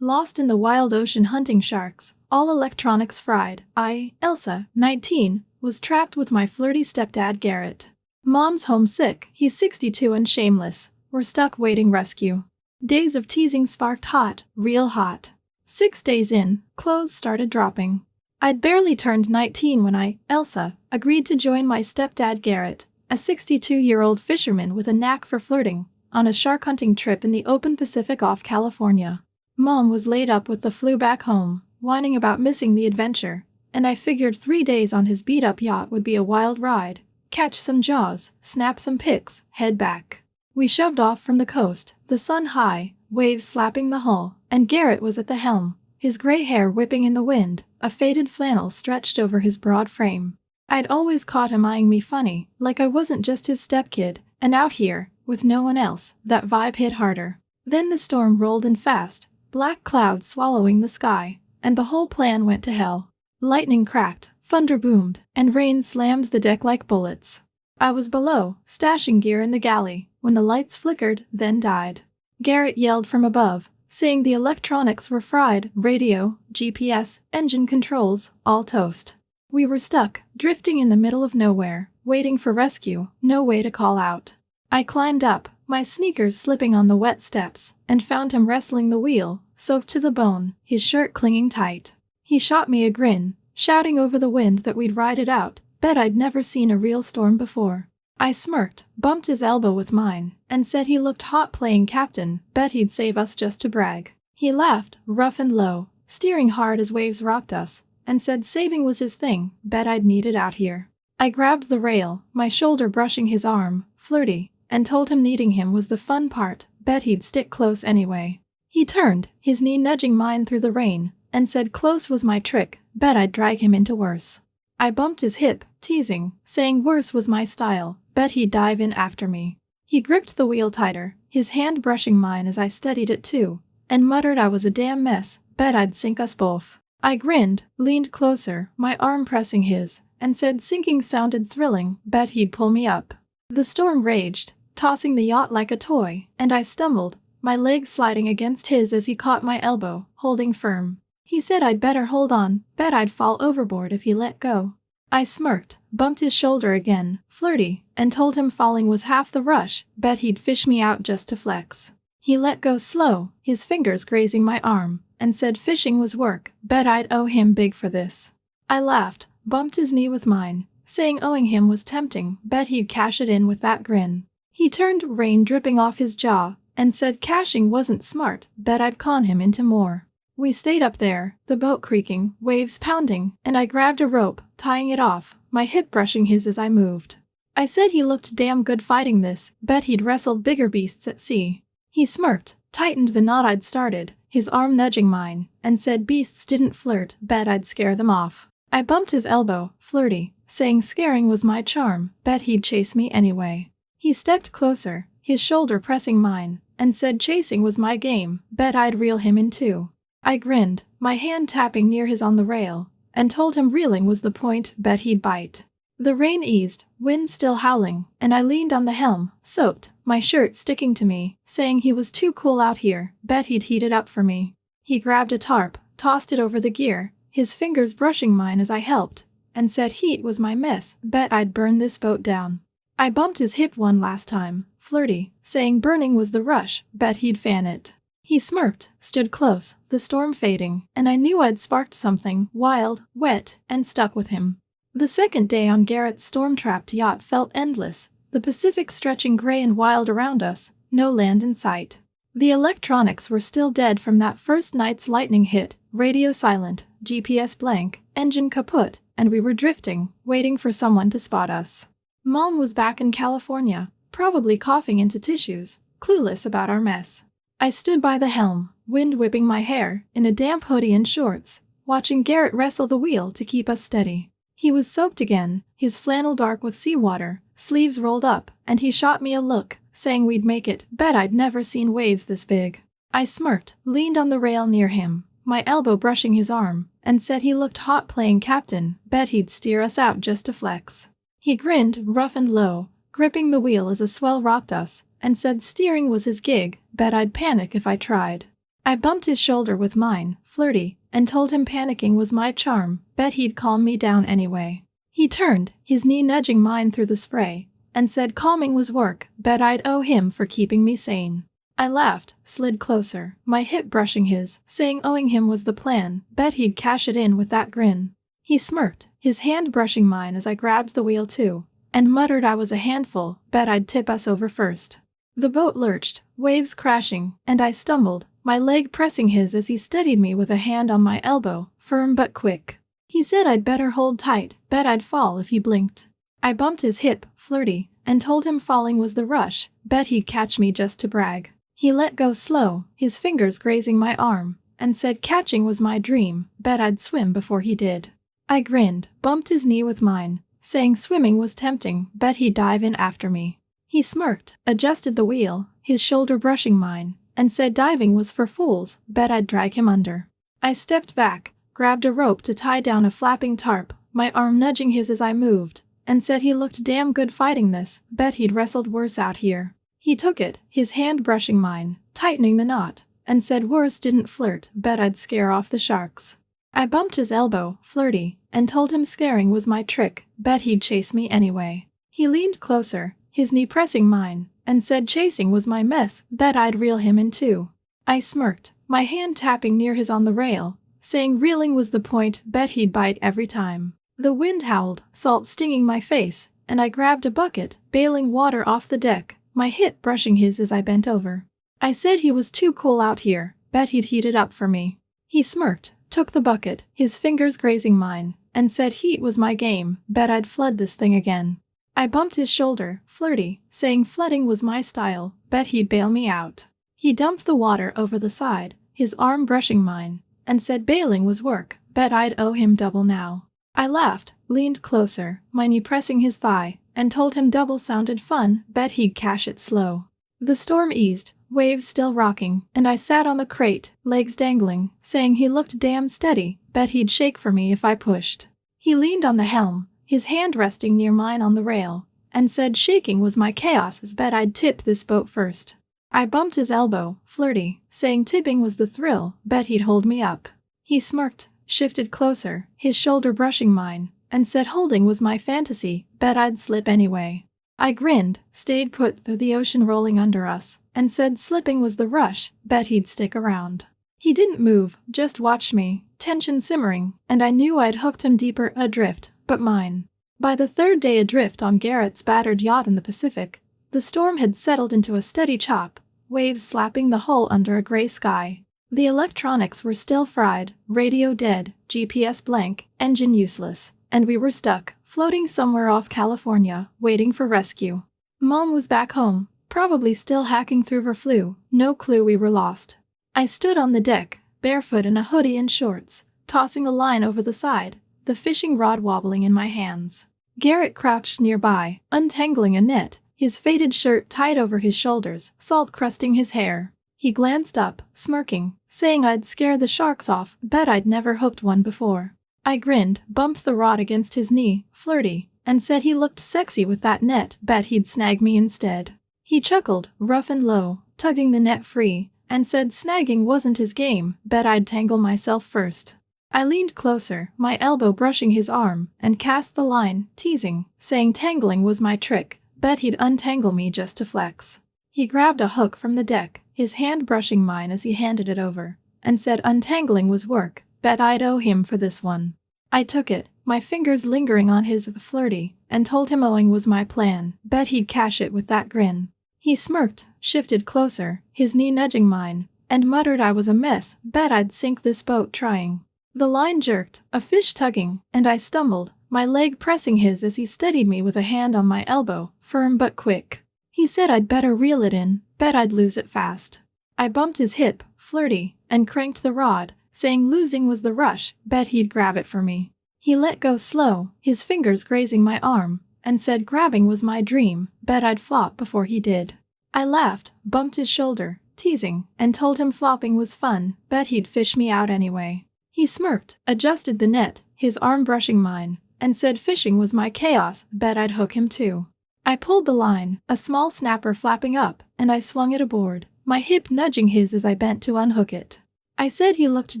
lost in the wild ocean hunting sharks, all electronics fried. I, Elsa, 19, was trapped with my flirty stepdad Garrett. Mom's homesick, he's 62 and shameless. We're stuck waiting rescue. Days of teasing sparked hot, real hot. 6 days in, clothes started dropping. I'd barely turned 19 when I, Elsa, agreed to join my stepdad Garrett, a 62-year-old fisherman with a knack for flirting, on a shark hunting trip in the open Pacific off California. Mom was laid up with the flu back home, whining about missing the adventure, and I figured 3 days on his beat-up yacht would be a wild ride. Catch some jaws, snap some pics, head back. We shoved off from the coast, the sun high, waves slapping the hull, and Garrett was at the helm, his gray hair whipping in the wind, a faded flannel stretched over his broad frame. I'd always caught him eyeing me funny, like I wasn't just his stepkid, and out here, with no one else, that vibe hit harder. Then the storm rolled in fast, black clouds swallowing the sky, and the whole plan went to hell. Lightning cracked, thunder boomed, and rain slammed the deck like bullets. I was below, stashing gear in the galley, when the lights flickered, then died. Garrett yelled from above, saying the electronics were fried, radio, GPS, engine controls, all toast. We were stuck, drifting in the middle of nowhere, waiting for rescue, no way to call out. I climbed up, my sneakers slipping on the wet steps, and found him wrestling the wheel, soaked to the bone, his shirt clinging tight. He shot me a grin, shouting over the wind that we'd ride it out. Bet I'd never seen a real storm before. I smirked, bumped his elbow with mine, and said he looked hot playing captain. Bet he'd save us just to brag. He laughed, rough and low, steering hard as waves rocked us, and said saving was his thing. Bet I'd need it out here. I grabbed the rail, my shoulder brushing his arm, flirty, and told him needing him was the fun part. Bet he'd stick close anyway. He turned, his knee nudging mine through the rain, and said close was my trick. Bet I'd drag him into worse. I bumped his hip, teasing, saying worse was my style. Bet he'd dive in after me. He gripped the wheel tighter, his hand brushing mine as I steadied it too, and muttered I was a damn mess. Bet I'd sink us both. I grinned, leaned closer, my arm pressing his, and said sinking sounded thrilling. Bet he'd pull me up. The storm raged, tossing the yacht like a toy, and I stumbled, my legs sliding against his as he caught my elbow, holding firm. He said I'd better hold on. Bet I'd fall overboard if he let go. I smirked, bumped his shoulder again, flirty, and told him falling was half the rush. Bet he'd fish me out just to flex. He let go slow, his fingers grazing my arm, and said fishing was work. Bet I'd owe him big for this. I laughed, bumped his knee with mine, saying owing him was tempting. Bet he'd cash it in with that grin. He turned, rain dripping off his jaw, and said cashing wasn't smart. Bet I'd con him into more. We stayed up there, the boat creaking, waves pounding, and I grabbed a rope, tying it off, my hip brushing his as I moved. I said he looked damn good fighting this. Bet he'd wrestled bigger beasts at sea. He smirked, tightened the knot I'd started, his arm nudging mine, and said beasts didn't flirt. Bet I'd scare them off. I bumped his elbow, flirty, saying scaring was my charm. Bet he'd chase me anyway. He stepped closer, his shoulder pressing mine, and said chasing was my game. Bet I'd reel him in too. I grinned, my hand tapping near his on the rail, and told him reeling was the point. Bet he'd bite. The rain eased, wind still howling, and I leaned on the helm, soaked, my shirt sticking to me, saying he was too cool out here. Bet he'd heat it up for me. He grabbed a tarp, tossed it over the gear, his fingers brushing mine as I helped, and said heat was my mess. Bet I'd burn this boat down. I bumped his hip one last time, flirty, saying burning was the rush. Bet he'd fan it. He smirked, stood close, the storm fading, and I knew I'd sparked something wild, wet, and stuck with him. The second day on Garrett's storm-trapped yacht felt endless, the Pacific stretching gray and wild around us, no land in sight. The electronics were still dead from that first night's lightning hit, radio silent, GPS blank, engine kaput, and we were drifting, waiting for someone to spot us. Mom was back in California, probably coughing into tissues, clueless about our mess. I stood by the helm, wind whipping my hair, in a damp hoodie and shorts, watching Garrett wrestle the wheel to keep us steady. He was soaked again, his flannel dark with seawater, sleeves rolled up, and he shot me a look, saying we'd make it. Bet I'd never seen waves this big. I smirked, leaned on the rail near him, my elbow brushing his arm, and said he looked hot playing captain. Bet he'd steer us out just to flex. He grinned, rough and low, gripping the wheel as a swell rocked us, and said steering was his gig. Bet I'd panic if I tried. I bumped his shoulder with mine, flirty, and told him panicking was my charm, bet he'd calm me down anyway. He turned, his knee nudging mine through the spray, and said calming was work, bet I'd owe him for keeping me sane. I laughed, slid closer, my hip brushing his, saying owing him was the plan, bet he'd cash it in with that grin. He smirked, his hand brushing mine as I grabbed the wheel too, and muttered I was a handful, bet I'd tip us over first. The boat lurched, waves crashing, and I stumbled, my leg pressing his as he steadied me with a hand on my elbow, firm but quick. He said I'd better hold tight, bet I'd fall if he blinked. I bumped his hip, flirty, and told him falling was the rush, bet he'd catch me just to brag. He let go slow, his fingers grazing my arm, and said catching was my dream, bet I'd swim before he did. I grinned, bumped his knee with mine, saying swimming was tempting, bet he'd dive in after me. He smirked, adjusted the wheel, his shoulder brushing mine, and said diving was for fools, bet I'd drag him under. I stepped back, grabbed a rope to tie down a flapping tarp, my arm nudging his as I moved, and said he looked damn good fighting this, bet he'd wrestled worse out here. He took it, his hand brushing mine, tightening the knot, and said worse didn't flirt, bet I'd scare off the sharks. I bumped his elbow, flirty, and told him scaring was my trick, bet he'd chase me anyway. He leaned closer, his knee pressing mine, and said chasing was my mess, bet I'd reel him in too. I smirked, my hand tapping near his on the rail, saying reeling was the point, bet he'd bite every time. The wind howled, salt stinging my face, and I grabbed a bucket, bailing water off the deck, my hip brushing his as I bent over. I said he was too cool out here, bet he'd heat it up for me. He smirked, took the bucket, his fingers grazing mine, and said heat was my game, bet I'd flood this thing again. I bumped his shoulder, flirty, saying flooding was my style, bet he'd bail me out. He dumped the water over the side, his arm brushing mine, and said bailing was work, bet I'd owe him double now. I laughed, leaned closer, my knee pressing his thigh, and told him double sounded fun, bet he'd cash it slow. The storm eased, waves still rocking, and I sat on the crate, legs dangling, saying he looked damn steady, bet he'd shake for me if I pushed. He leaned on the helm, his hand resting near mine on the rail, and said shaking was my chaos as bet I'd tip this boat first. I bumped his elbow, flirty, saying tipping was the thrill, bet he'd hold me up. He smirked, shifted closer, his shoulder brushing mine, and said holding was my fantasy, bet I'd slip anyway. I grinned, stayed put through the ocean rolling under us, and said slipping was the rush, bet he'd stick around. He didn't move, just watched me, tension simmering, and I knew I'd hooked him deeper adrift, but mine. By the third day adrift on Garrett's battered yacht in the Pacific, the storm had settled into a steady chop, waves slapping the hull under a gray sky. The electronics were still fried, radio dead, GPS blank, engine useless, and we were stuck, floating somewhere off California, waiting for rescue. Mom was back home, probably still hacking through her flu, no clue we were lost. I stood on the deck, barefoot in a hoodie and shorts, tossing a line over the side, the fishing rod wobbling in my hands. Garrett crouched nearby, untangling a net, his faded shirt tied over his shoulders, salt crusting his hair. He glanced up, smirking, saying I'd scare the sharks off, bet I'd never hooked one before. I grinned, bumped the rod against his knee, flirty, and said he looked sexy with that net, bet he'd snag me instead. He chuckled, rough and low, tugging the net free, and said snagging wasn't his game, bet I'd tangle myself first. I leaned closer, my elbow brushing his arm, and cast the line, teasing, saying tangling was my trick, bet he'd untangle me just to flex. He grabbed a hook from the deck, his hand brushing mine as he handed it over, and said untangling was work, bet I'd owe him for this one. I took it, my fingers lingering on his flirty, and told him owing was my plan, bet he'd cash it with that grin. He smirked, shifted closer, his knee nudging mine, and muttered I was a mess, bet I'd sink this boat trying. The line jerked, a fish tugging, and I stumbled, my leg pressing his as he steadied me with a hand on my elbow, firm but quick. He said I'd better reel it in, bet I'd lose it fast. I bumped his hip, flirty, and cranked the rod, saying losing was the rush, bet he'd grab it for me. He let go slow, his fingers grazing my arm, and said grabbing was my dream, bet I'd flop before he did. I laughed, bumped his shoulder, teasing, and told him flopping was fun, bet he'd fish me out anyway. He smirked, adjusted the net, his arm brushing mine, and said fishing was my chaos, bet I'd hook him too. I pulled the line, a small snapper flapping up, and I swung it aboard, my hip nudging his as I bent to unhook it. I said he looked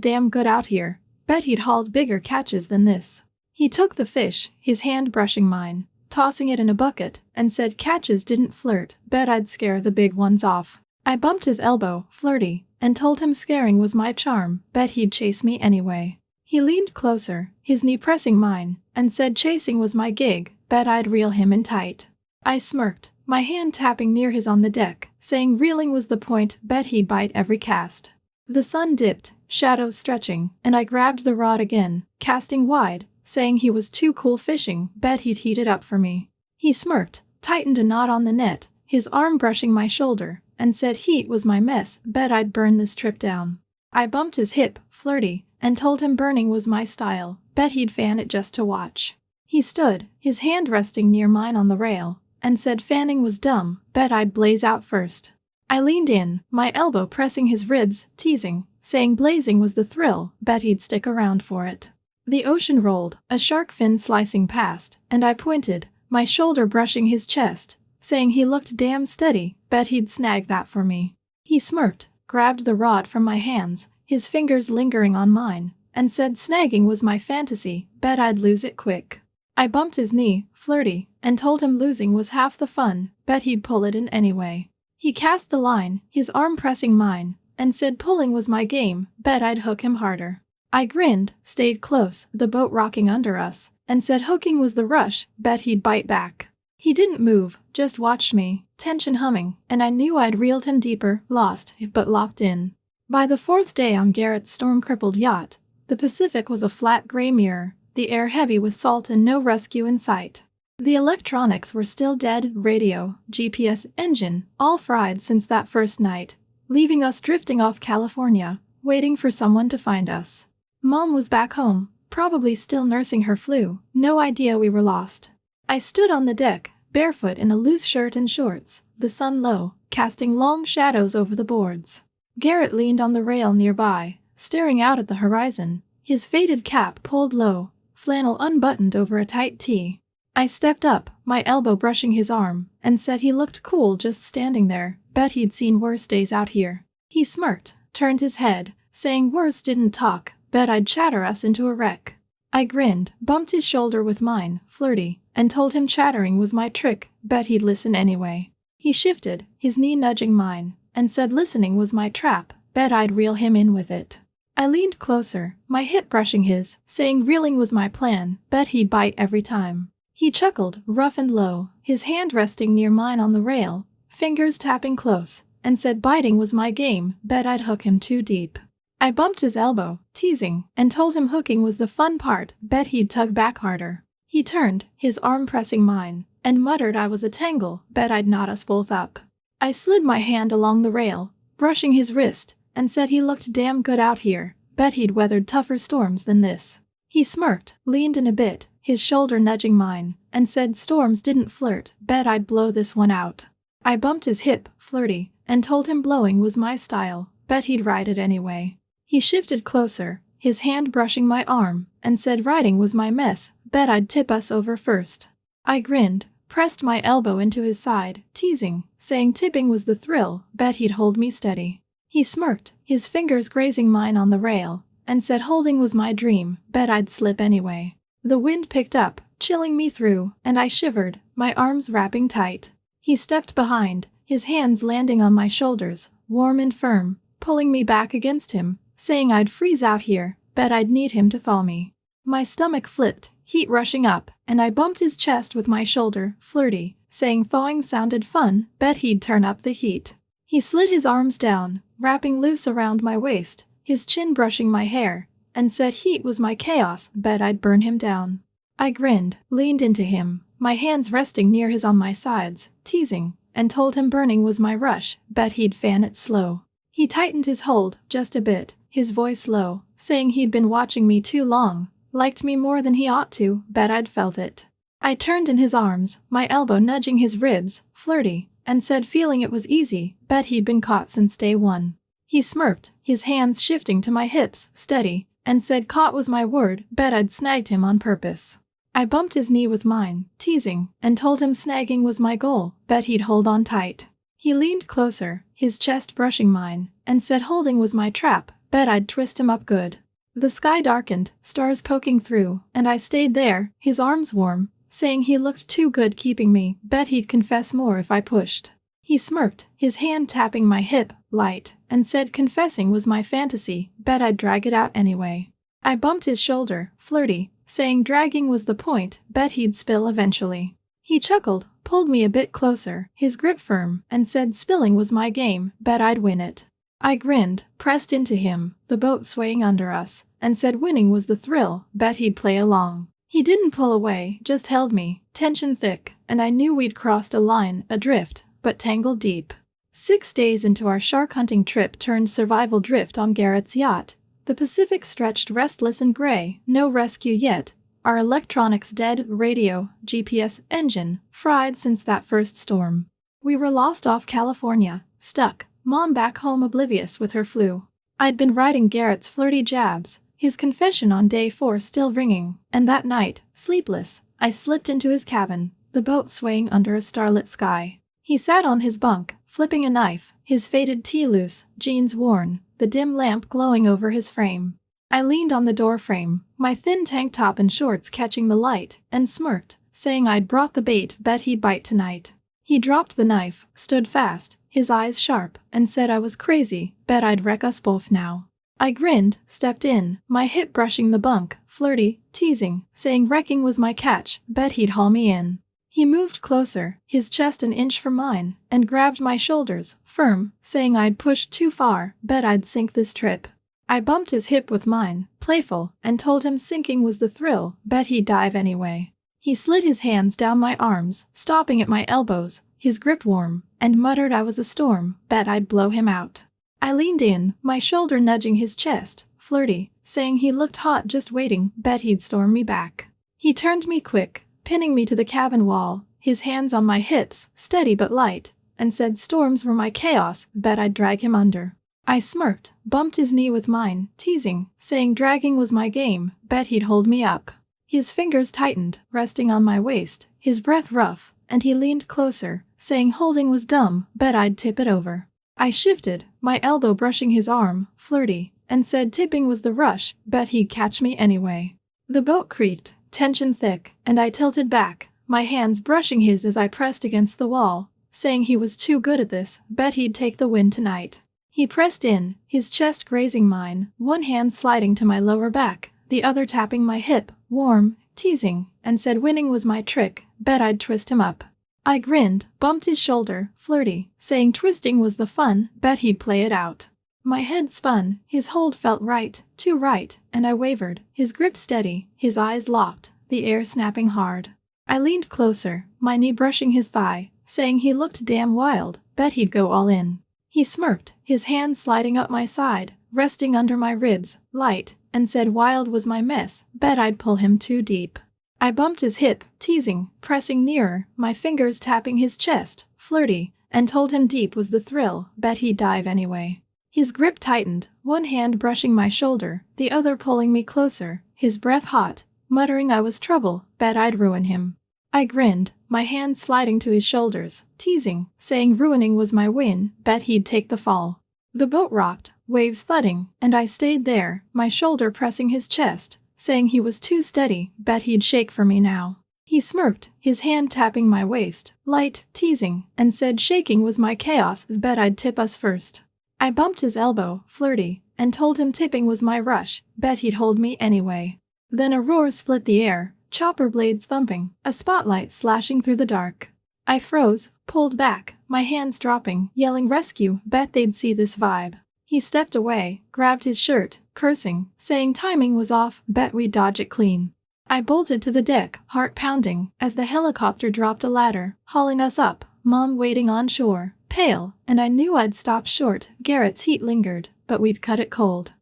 damn good out here, bet he'd hauled bigger catches than this. He took the fish, his hand brushing mine, tossing it in a bucket, and said catches didn't flirt, bet I'd scare the big ones off. I bumped his elbow, flirty, and told him scaring was my charm, bet he'd chase me anyway. He leaned closer, his knee pressing mine, and said chasing was my gig, bet I'd reel him in tight. I smirked, my hand tapping near his on the deck, saying reeling was the point, bet he'd bite every cast. The sun dipped, shadows stretching, and I grabbed the rod again, casting wide, saying he was too cool fishing, bet he'd heat it up for me. He smirked, tightened a knot on the net, his arm brushing my shoulder, and said heat was my mess, bet I'd burn this trip down. I bumped his hip, flirty, and told him burning was my style, bet he'd fan it just to watch. He stood, his hand resting near mine on the rail, and said fanning was dumb, bet I'd blaze out first. I leaned in, my elbow pressing his ribs, teasing, saying blazing was the thrill, bet he'd stick around for it. The ocean rolled, a shark fin slicing past, and I pointed, my shoulder brushing his chest, saying he looked damn steady, bet he'd snag that for me. He smirked, grabbed the rod from my hands, his fingers lingering on mine, and said snagging was my fantasy, bet I'd lose it quick. I bumped his knee, flirty, and told him losing was half the fun, bet he'd pull it in anyway. He cast the line, his arm pressing mine, and said pulling was my game, bet I'd hook him harder. I grinned, stayed close, the boat rocking under us, and said hooking was the rush, bet he'd bite back. He didn't move, just watched me, tension humming, and I knew I'd reeled him deeper, lost, but locked in. By the fourth day on Garrett's storm-crippled yacht, the Pacific was a flat gray mirror, the air heavy with salt and no rescue in sight. The electronics were still dead, radio, GPS, engine, all fried since that first night, leaving us drifting off California, waiting for someone to find us. Mom was back home, probably still nursing her flu, no idea we were lost. I stood on the deck, barefoot in a loose shirt and shorts, the sun low, casting long shadows over the boards. Garrett leaned on the rail nearby, staring out at the horizon, his faded cap pulled low, flannel unbuttoned over a tight tee. I stepped up, my elbow brushing his arm, and said he looked cool just standing there, bet he'd seen worse days out here. He smirked, turned his head, saying worse didn't talk, bet I'd chatter us into a wreck. I grinned, bumped his shoulder with mine, flirty, and told him chattering was my trick, bet he'd listen anyway. He shifted, his knee nudging mine, and said listening was my trap, bet I'd reel him in with it. I leaned closer, my hip brushing his, saying reeling was my plan, bet he'd bite every time. He chuckled, rough and low, his hand resting near mine on the rail, fingers tapping close, and said biting was my game, bet I'd hook him too deep. I bumped his elbow, teasing, and told him hooking was the fun part, bet he'd tug back harder. He turned, his arm pressing mine, and muttered I was a tangle, bet I'd knot us both up. I slid my hand along the rail, brushing his wrist, and said he looked damn good out here, bet he'd weathered tougher storms than this. He smirked, leaned in a bit, his shoulder nudging mine, and said storms didn't flirt, bet I'd blow this one out. I bumped his hip, flirty, and told him blowing was my style, bet he'd ride it anyway. He shifted closer, his hand brushing my arm, and said riding was my mess, bet I'd tip us over first. I grinned, pressed my elbow into his side, teasing, saying tipping was the thrill, bet he'd hold me steady. He smirked, his fingers grazing mine on the rail, and said holding was my dream, bet I'd slip anyway. The wind picked up, chilling me through, and I shivered, my arms wrapping tight. He stepped behind, his hands landing on my shoulders, warm and firm, pulling me back against him, saying I'd freeze out here, bet I'd need him to thaw me. My stomach flipped, heat rushing up, and I bumped his chest with my shoulder, flirty, saying thawing sounded fun, bet he'd turn up the heat. He slid his arms down, wrapping loose around my waist, his chin brushing my hair, and said heat was my chaos, bet I'd burn him down. I grinned, leaned into him, my hands resting near his on my sides, teasing, and told him burning was my rush, bet he'd fan it slow. He tightened his hold, just a bit, his voice low, saying he'd been watching me too long, liked me more than he ought to, bet I'd felt it. I turned in his arms, my elbow nudging his ribs, flirty, and said feeling it was easy, bet he'd been caught since day one. He smirked, his hands shifting to my hips, steady, and said caught was my word, bet I'd snagged him on purpose. I bumped his knee with mine, teasing, and told him snagging was my goal, bet he'd hold on tight. He leaned closer, his chest brushing mine, and said holding was my trap, bet I'd twist him up good. The sky darkened, stars poking through, and I stayed there, his arms warm, saying he looked too good keeping me, bet he'd confess more if I pushed. He smirked, his hand tapping my hip, light, and said confessing was my fantasy, bet I'd drag it out anyway. I bumped his shoulder, flirty, saying dragging was the point, bet he'd spill eventually. He chuckled, pulled me a bit closer, his grip firm, and said spilling was my game, bet I'd win it. I grinned, pressed into him, the boat swaying under us, and said winning was the thrill, bet he'd play along. He didn't pull away, just held me, tension thick, and I knew we'd crossed a line, adrift, but tangled deep. 6 days into our shark hunting trip turned survival drift on Garrett's yacht. The Pacific stretched restless and gray, no rescue yet. Our electronics dead, radio, GPS, engine, fried since that first storm. We were lost off California, stuck, Mom back home oblivious with her flu. I'd been writing Garrett's flirty jabs, his confession on day 4 still ringing, and that night, sleepless, I slipped into his cabin, the boat swaying under a starlit sky. He sat on his bunk, flipping a knife, his faded tee loose, jeans worn, the dim lamp glowing over his frame. I leaned on the door frame, my thin tank top and shorts catching the light, and smirked, saying I'd brought the bait, bet he'd bite tonight. He dropped the knife, stood fast, his eyes sharp, and said I was crazy, bet I'd wreck us both now. I grinned, stepped in, my hip brushing the bunk, flirty, teasing, saying wrecking was my catch, bet he'd haul me in. He moved closer, his chest an inch from mine, and grabbed my shoulders, firm, saying I'd pushed too far, bet I'd sink this trip. I bumped his hip with mine, playful, and told him sinking was the thrill, bet he'd dive anyway. He slid his hands down my arms, stopping at my elbows, his grip warm, and muttered I was a storm, bet I'd blow him out. I leaned in, my shoulder nudging his chest, flirty, saying he looked hot just waiting, bet he'd storm me back. He turned me quick, pinning me to the cabin wall, his hands on my hips, steady but light, and said storms were my chaos, bet I'd drag him under. I smirked, bumped his knee with mine, teasing, saying dragging was my game, bet he'd hold me up. His fingers tightened, resting on my waist, his breath rough, and he leaned closer, saying holding was dumb, bet I'd tip it over. I shifted, my elbow brushing his arm, flirty, and said tipping was the rush, bet he'd catch me anyway. The boat creaked, tension thick, and I tilted back, my hands brushing his as I pressed against the wall, saying he was too good at this, bet he'd take the win tonight. He pressed in, his chest grazing mine, one hand sliding to my lower back, the other tapping my hip, warm, teasing, and said winning was my trick, bet I'd twist him up. I grinned, bumped his shoulder, flirty, saying twisting was the fun, bet he'd play it out. My head spun, his hold felt right, too right, and I wavered, his grip steady, his eyes locked, the air snapping hard. I leaned closer, my knee brushing his thigh, saying he looked damn wild, bet he'd go all in. He smirked, his hand sliding up my side, resting under my ribs, light, and said wild was my mess, bet I'd pull him too deep. I bumped his hip, teasing, pressing nearer, my fingers tapping his chest, flirty, and told him deep was the thrill, bet he'd dive anyway. His grip tightened, one hand brushing my shoulder, the other pulling me closer, his breath hot, muttering I was trouble, bet I'd ruin him. I grinned, my hand sliding to his shoulders, teasing, saying ruining was my win, bet he'd take the fall. The boat rocked, waves thudding, and I stayed there, my shoulder pressing his chest, saying he was too steady, bet he'd shake for me now. He smirked, his hand tapping my waist, light, teasing, and said shaking was my chaos, bet I'd tip us first. I bumped his elbow, flirty, and told him tipping was my rush, bet he'd hold me anyway. Then a roar split the air, chopper blades thumping, a spotlight slashing through the dark. I froze, pulled back, my hands dropping, yelling rescue, bet they'd see this vibe. He stepped away, grabbed his shirt, cursing, saying timing was off, bet we'd dodge it clean. I bolted to the deck, heart pounding, as the helicopter dropped a ladder, hauling us up, Mom waiting on shore, pale, and I knew I'd stop short. Garrett's heat lingered, but we'd cut it cold.